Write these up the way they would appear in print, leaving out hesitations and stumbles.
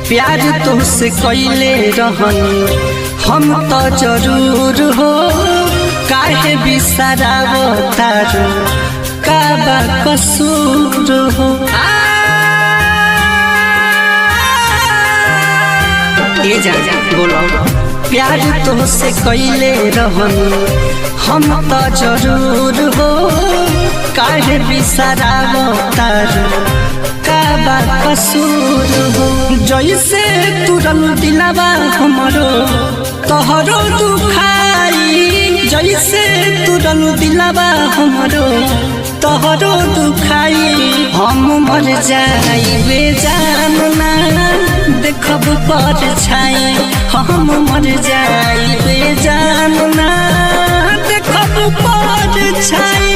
प्यार तुझसे कैले रहनी हम तो जरूर हो, काहे बिसरावो तारू का बा कसूर हो। ये जा बोलो प्यार तुझसे कैले रहनी हम तो जरूर हो, काहे बिसरावो तारू का बा कसूर हो। जैसे तुरल दिलावा हमरो तोहरो दुखाई, जैसे तुरल दिलावा हमरो तोहरो दुखाई। हम मर जाइबे जानना देखब पर छाई, हम मर जाइबे जानना देखब पर छाई।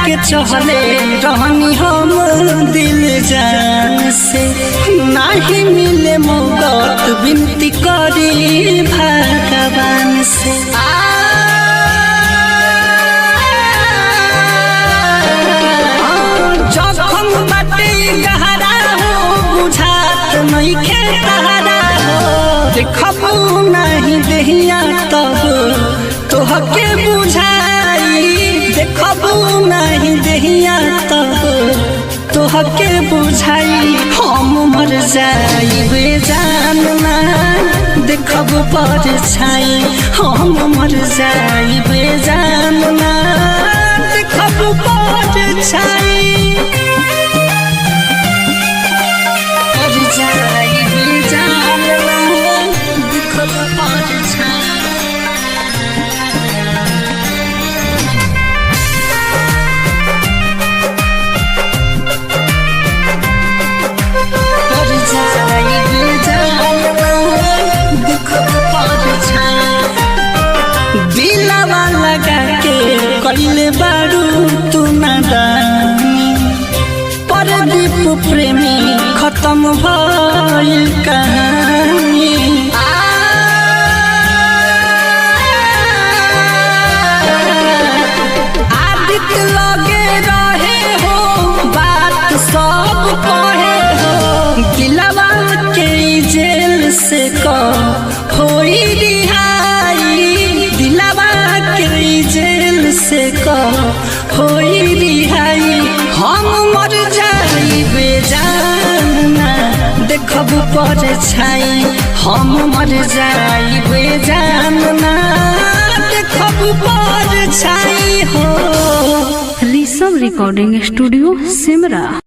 के चहले रहनी हम दिल जान से, नहीं मिले मौत विनती करी भगवान से। जखम बाटे गहरा हो बुझात नहीं खेतहरा हो, देखब नहीं देहिया तब तोहके बुझाई, देखब नहीं देहिया तब तोहके बुझाई। हम मर जाइबे जानना देखब पर छाई, हम मर जाइबे जानना देखब पर छाई। मर जाइबे जानना देखब पर छाई। दिलवा लगा के कइले बारू तू नादानी, परदीप प्रेमी खत्म भइल कहानी। आदित लगे रहे हो बात सब कहे हो, दिलवा के जेल से होई रिहाई, दिलवा के जेल से होई रिहाई। हम मर जाइबे जानना देखब पर छाई, हम मर जाइबे जानना देखब पर छाई हो। Rishabh recording studio Simra.